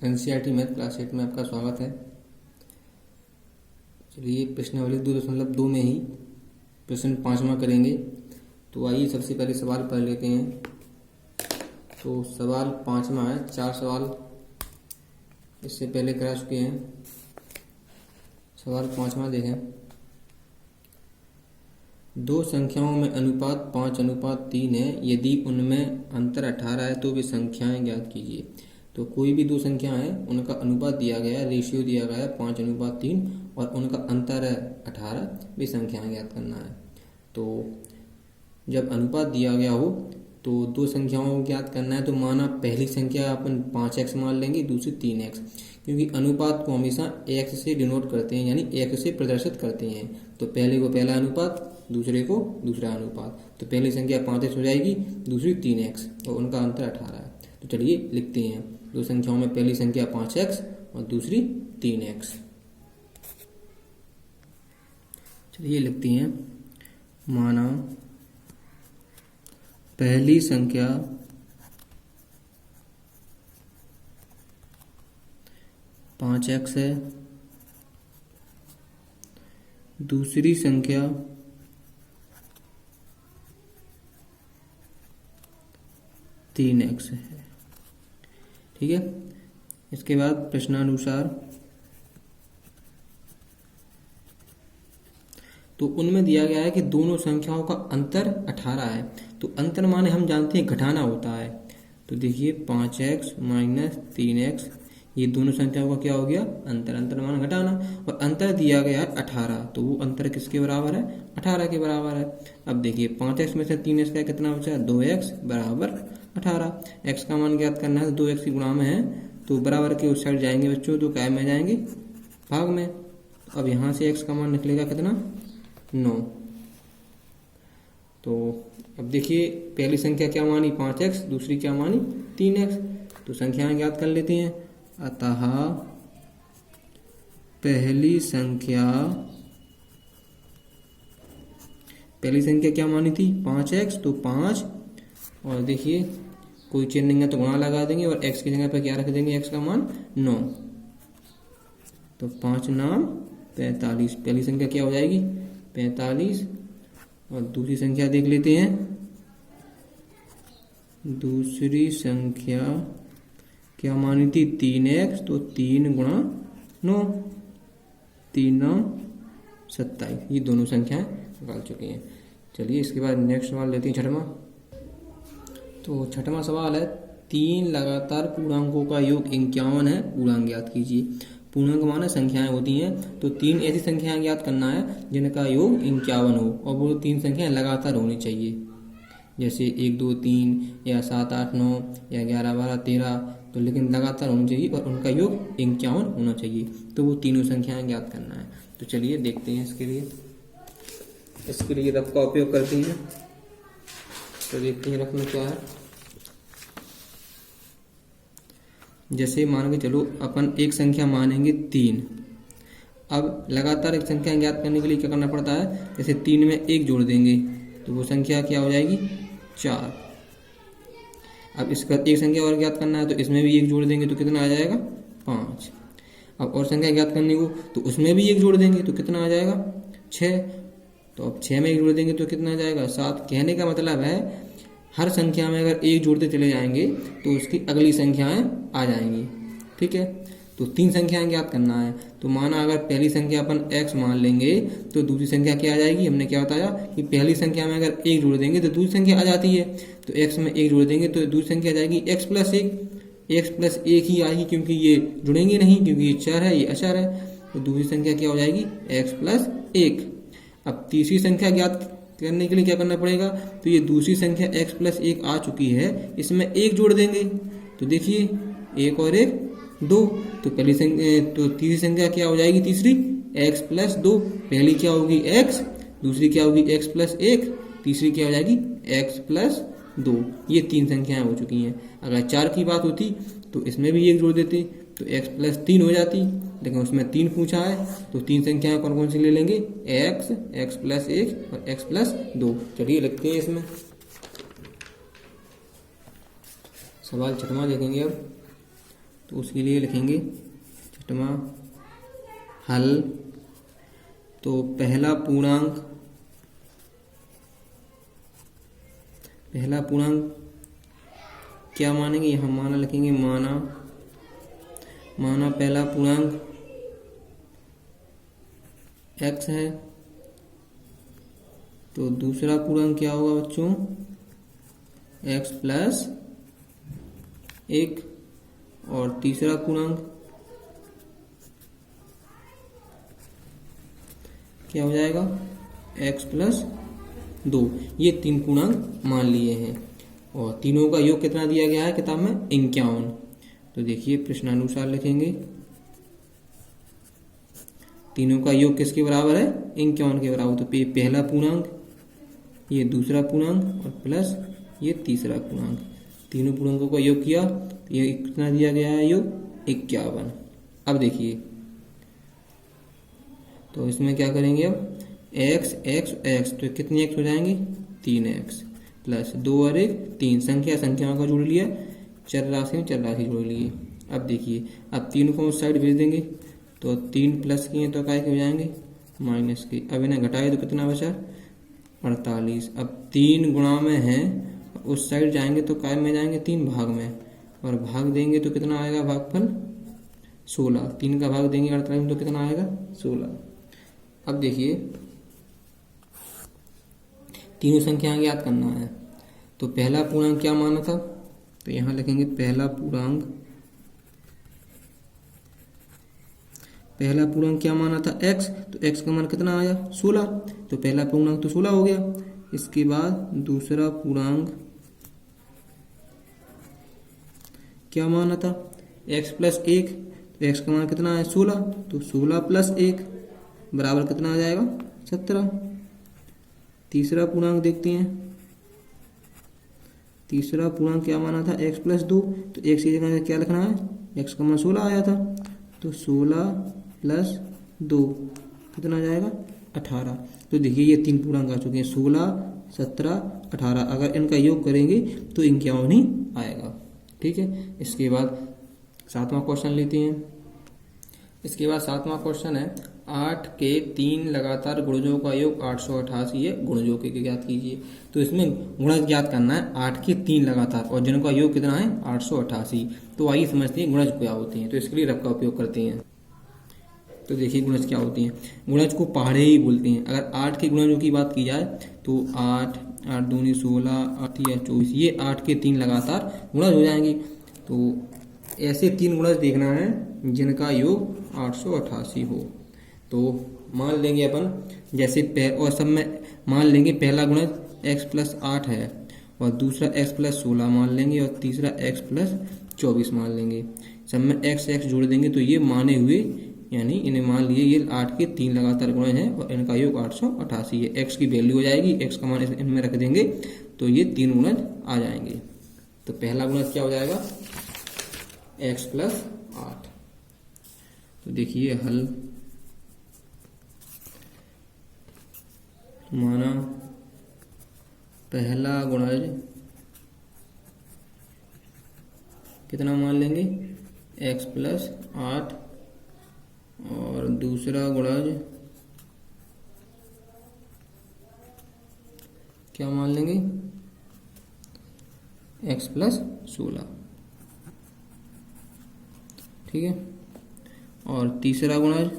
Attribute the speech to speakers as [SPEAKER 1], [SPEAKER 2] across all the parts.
[SPEAKER 1] NCERT math class 8 में आपका स्वागत है। चलिए प्रश्नावली 2.2 में ही प्रश्न 5वां करेंगे। तो आइए सबसे पहले सवाल पढ़ लेते हैं। तो सवाल 5वां है। 4 सवाल इससे पहले करा चुके हैं। सवाल 5वां देखें। दो संख्याओं में अनुपात 5:3 है। यदि उनमें अंतर 18 है तो वे संख्याएं ज्ञात कीजिए। तो कोई भी दो संख्या है, उनका अनुपात दिया गया है, रेशियो दिया गया है 5:3 और उनका अंतर है 18, वे संख्याएं ज्ञात करना है। तो जब अनुपात दिया गया हो तो दो संख्याओं को ज्ञात करना है। तो माना पहली संख्या अपन 5x मान लेंगे, दूसरी 3x, क्योंकि अनुपात को हमेशा x से डिनोट करते हैं, यानी x से प्रदर्शित करते हैं। तो पहले को पहला अनुपात, दूसरे को दूसरा अनुपात। तो पहली संख्या 5x हो जाएगी, दूसरी 3x और उनका अंतर 18 है। तो चलिए लिखते हैं। दो संख्याओं में पहली संख्या 5x और दूसरी 3x। चलिए लिखते हैं। माना पहली संख्या 5x है, दूसरी संख्या 3x है। ठीक है। इसके बाद प्रश्नानुसार तो उनमें दिया गया है कि दोनों संख्याओं का अंतर 18 है। तो अंतर माने हम जानते हैं घटाना होता है। तो देखिए 5x माइनस 3x, ये दोनों संख्याओं का क्या हो गया? अंतर। अंतर माने घटाना, और अंतर दिया गया है 18। तो वो अंतर किसके बराबर है? 18 के बराबर है। अब देखिए 5x में से 3x का कितना बचा? 2x बराबर 18। x का मान ज्ञात करना है। तो 2x की गुणा में है तो बराबर के उस साइड जाएंगे बच्चों, तो क्या में जाएंगे? भाग में। अब यहाँ से x का मान निकलेगा कितना? 9। तो अब देखिए पहली संख्या क्या मानी? 5x, दूसरी क्या मानी? 3x। तो संख्याएं ज्ञात कर लेते हैं। अतः पहली संख्या क्या मानी थी? 5x, तो 5, और देखिए कोई चिन्ह नहीं है तो गुणा लगा देंगे और x की जगह पर क्या रख देंगे? x का मान 9। तो 5 नाम 45। पहली संख्या क्या हो जाएगी? 45। और दूसरी संख्या देख लेते हैं। दूसरी संख्या क्या मानी थी? 3x, तो 3 गुणा 9, 3 9 27। ये दोनों संख्याएं निकाल चुकी हैं। चलिए इसके बाद नेक्स्ट सवाल लेते हैं, 6वां। तो 6वां सवाल है। 3 लगातार पूर्णांकों का योग 51 है, पूर्णांक ज्ञात कीजिए। पूर्णांक माने संख्याएं होती हैं। तो 3 ऐसी संख्याएं ज्ञात करना है जिनका योग 51 हो, और वो 3 संख्याएं लगातार होनी चाहिए, जैसे 1 2 3 या 7 8 9 या 11 12 13। तो लेकिन लगातार होनी चाहिए और उनका योग 51 होना चाहिए। तो वो तीनों संख्याएं ज्ञात करना है। तो चलिए देखते हैं इसके लिए रफ का उपयोग करते हैं। तो देखते हैं रफ में क्या है। जैसे मान के चलो अपन एक संख्या मानेंगे 3। अब लगातार एक संख्या ज्ञात करने के लिए क्या करना पड़ता है? जैसे 3 में 1 जोड़ देंगे तो वो संख्या क्या हो जाएगी? 4। अब इसका एक संख्या और ज्ञात करना है तो इसमें भी 1 जोड़ देंगे तो कितना आ जाएगा? 5। अब और संख्या ज्ञात करने को तो उसमें भी 1 जोड़ देंगे तो कितना आ जाएगा? 6। तो अब 6 में 1 जोड़ देंगे तो कितना आ जाएगा? 7। कहने का मतलब है हर संख्या में अगर 1 जोड़ते चले जाएंगे तो उसकी अगली संख्याएं आ जाएंगी। ठीक है। तो 3 संख्याएं ज्ञात करना है। तो माना अगर पहली संख्या अपन x मान लेंगे तो दूसरी संख्या क्या आ जाएगी? हमने क्या बताया कि पहली संख्या में अगर 1 जोड़ देंगे तो दूसरी संख्या आ जाती है। तो x में 1 जोड़ देंगे तो दूसरी संख्या आ जाएगी x प्लस 1। x प्लस 1 ही आएगी क्योंकि ये जुड़ेंगे नहीं, क्योंकि ये चर है, ये अचर है। तो दूसरी संख्या क्या हो जाएगी? x plus 1। अब तीसरी संख्या ज्ञात करने के लिए क्या करना पड़ेगा? तो ये दूसरी संख्या x प्लस 1 आ चुकी है, इसमें 1 जोड़ देंगे तो देखिए 1 और 1 2। तो पहली संख्या तो तीसरी संख्या क्या हो जाएगी? तीसरी x प्लस 2। पहली क्या होगी? x, दूसरी क्या होगी? x प्लस 1, तीसरी क्या हो जाएगी? x plus 2। ये 3 संख्याएं हो चुकी हैं। अगर 4 की बात होती तो इसमें भी 1 जोड़ देते तो x प्लस 3 हो जाती, लेकिन उसमें 3 पूछा है तो 3 संख्याएं कौन कौन सी ले लेंगे? x प्लस 1 और x प्लस 2। चलिए लिखते हैं इसमें। सवाल 6वां देखेंगे अब। तो उसके लिए लिखेंगे छठवां हल। तो पहला पूर्णांक क्या मानेंगे, यहाँ माना लिखेंगे, माना पहला पूर्णांक x है। तो दूसरा पूर्णांक क्या होगा बच्चों, x प्लस 1, और तीसरा पूर्णांक क्या हो जाएगा, x प्लस 2। ये 3 पूर्णांक मान लिए हैं और तीनों का योग कितना दिया गया है किताब में, 51। तो देखिए प्रश्नानुसार लिखेंगे तीनों का योग किसके बराबर है, 51 के बराबर। तो पहला पूर्णांक, ये दूसरा पूर्णांक और प्लस ये तीसरा पूर्णांक, तीनों पूर्णांकों का योग किया तो ये कितना दिया गया है योग, 51। अब देखिए तो इसमें क्या करेंगे, अब x तो कितने x हो जाएंगे, 3x प्लस 2 और 1 3, संख्याओं का जोड़ लिया, चर राशि में चर राशि जोड़ लिए। अब देखिए अब 3 को उस साइड भेज देंगे, तो 3 प्लस किए तो काय के हो जाएंगे, माइनस के। अब इन्हें घटाए तो कितना बचा, 48। अब 3 गुणा में है, उस साइड जाएंगे तो काय में जाएंगे, 3 भाग में, और भाग देंगे तो कितना आएगा, भागफल 16। 3 का भाग देंगे 48 में तो कितना आएगा, 16। अब देखिए तीनों संख्याएं ज्ञात करना है। तो पहला पूर्णांक क्या माना था, तो यहां लिखेंगे पहला पूर्णांक क्या माना था, x। तो x का मान कितना आया, 16। तो पहला पूर्णांक तो 16 हो गया। इसके बाद दूसरा पूर्णांक क्या माना था, x प्लस 1। तो x का मान कितना है, 16। तो 16 प्लस 1 बराबर कितना आ जाएगा, 17। तीसरा पूर्णांक देखते हैं, तीसरा पूर्णांक क्या माना था, x प्लस 2। तो x की जगह क्या लिखना है, x का मान 16 आया था, तो 16 प्लस 2 कितना आ जाएगा, 18। तो देखिए ये 3 पूर्णांक आ चुके हैं, 16, 17, 18। अगर इनका योग करेंगे तो 51 ही आएगा। ठीक है। इसके बाद 7वां क्वेश्चन लेते हैं। इसके बाद 7वां क्वेश्चन है, 8 के 3 लगातार गुणजों का योग 888 है, गुणजों के ज्ञात कीजिए। तो इसमें गुणज ज्ञात करना है 8 के 3 लगातार, और जिनका योग कितना है, 888। तो आइए समझते हैं गुणज क्या होते हैं। तो इसके लिए रफ का उपयोग करते हैं। तो देखिए गुणज क्या होती हैं। गुणज को पहाड़े ही बोलते हैं। अगर 8 के गुणजों की बात की जाए तो 8, 8 दूनी 16, 8 या 24, ये 8 के 3 लगातार गुणज हो जाएंगे। तो ऐसे 3 गुणज देखना है जिनका योग 888 हो। तो मान लेंगे अपन, जैसे और सब में मान लेंगे पहला गुणज x प्लस 8 है, और दूसरा x प्लस 16 मान लेंगे, और तीसरा x प्लस 24 मान लेंगे। सब में x जोड़ देंगे तो ये माने हुए, यानी इन्हें मान लिए ये 8 के 3 लगातार गुणज हैं और इनका योग 888 है। x की वैल्यू हो जाएगी, x का मान इनमें रख देंगे तो ये 3 गुणज आ जाएंगे। तो पहला गुणज क्या हो जाएगा, x प्लस 8। तो देखिए हल, माना पहला गुणज कितना मान लेंगे, x प्लस 8, और दूसरा गुणज क्या मान लेंगे, x प्लस 16। ठीक है। और तीसरा गुणज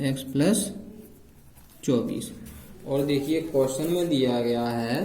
[SPEAKER 1] x प्लस 24। और देखिए क्वेश्चन में दिया गया है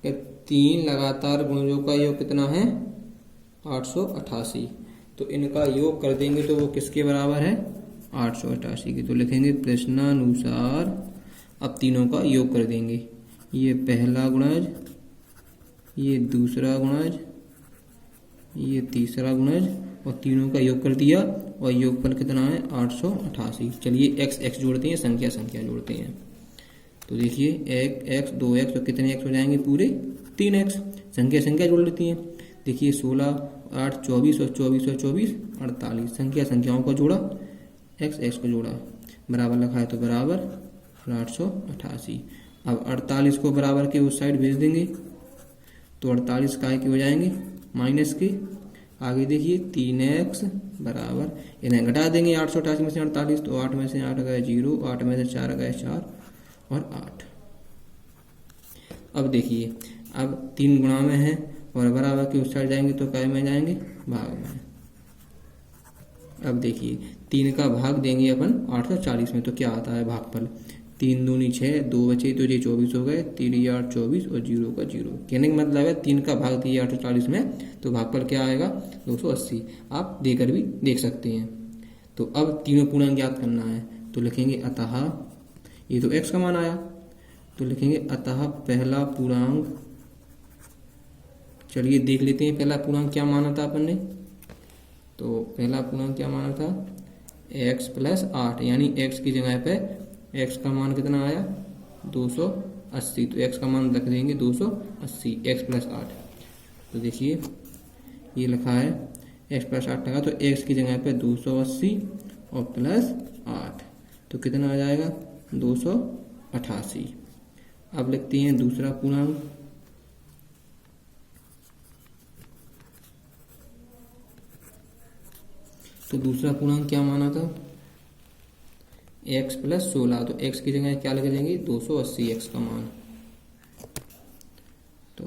[SPEAKER 1] कि 3 लगातार गुणजों का योग कितना है, 888। तो इनका योग कर देंगे तो वो किसके बराबर है, 888 की। तो लिखेंगे प्रश्नानुसार, अब तीनों का योग कर देंगे। ये पहला गुणज, ये दूसरा गुणज, ये तीसरा गुणज, और तीनों का योग कर दिया, और योगफल कितना है, 888। चलिए x जोड़ते हैं, संख्या जोड़ते हैं। तो देखिए 1x 2x, तो कितने x हो जाएंगे, पूरे 3x। संख्या जोड़ लेती हैं। देखिए 16, 8, 24, और 24 और 24 48। संख्याओं का जोड़ा, x को जोड़ा, बराबर लिखा है तो बराबर 888। अब 48 को बराबर के उस साइड भेज देंगे तो 48 काय के हो जाएंगे, माइनस के। आगे देखिए 3x बराबर, इन्हें घटा देंगे 888 में से 48, तो 8 में से 8 गए 0, 8 में से 4 गए 4 और 8। अब देखिए, अब 3 गुणा में है और बराबर के उस साइड जाएंगे तो काय में जाएंगे, भाग में। अब देखिए 3 का भाग देंगे अपन 840 में, तो क्या आता है भागफल, 3 दूनी 6, 2 बचे तो ये 24 हो गए, 3 8 24 और 0 का 0। कहने का मतलब है 3 का भाग दिए 840 में, तो भागफल क्या आएगा, 280। आप देकर भी देख सकते हैं। तो अब तीनों पूर्णांक ज्ञात करना है, तो लिखेंगे अतः, ये तो x का मान आया, तो लिखेंगे अतः पहला पूर्णांक। चलिए देख लेते हैं पहला पूर्णांक क्या माना था अपन ने। तो पहला पूर्णांक क्या माना था, x + 8, यानी x की जगह पे x का मान कितना आया, 280। तो x का मान रख देंगे 280, x + 8। तो देखिए ये लिखा है x + 8 लगा, तो x की जगह पे 280 और +8, तो कितना आ जाएगा, 288। अब लिखते हैं दूसरा पूर्णांक। तो दूसरा पूर्णांक क्या माना था, x + 16, तो x की जगह क्या लगा देंगे, 280 x का मान। तो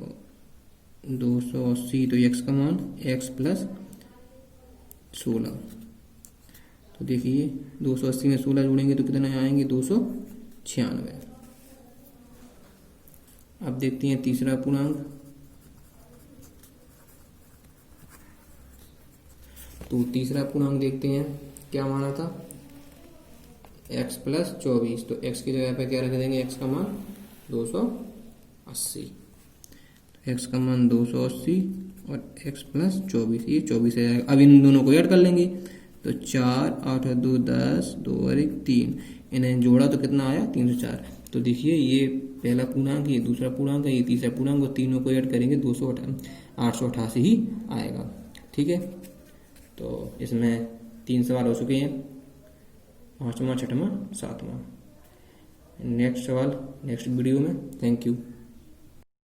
[SPEAKER 1] 280, तो x का मान x + 16। तो देखिए 280 में 16 जोड़ेंगे तो कितना आएंगे, 296। अब देखते हैं तीसरा पूर्णांक। तो तीसरा पूर्णांक देखते हैं क्या माना था, x + 24, तो x की जगह पे क्या रख देंगे, x का मान 280। तो x का मान 280 और x + 24, ये 24 है। अब इन दोनों को ऐड कर लेंगे, तो 4 8 और 2 10, 2 और 1 3, इन्हें जोड़ा तो कितना आया, 304। तो देखिए ये पहला पूर्णांक, ये दूसरा पूर्णांक है, ये तीसरा पूर्णांक, और तीनों को ऐड करेंगे 888 ही आएगा। ठीक है, तो इसमें 3 सवाल हो चुके हैं, 5वां 6वां 7वां। नेक्स्ट सवाल नेक्स्ट वीडियो में। Thank you.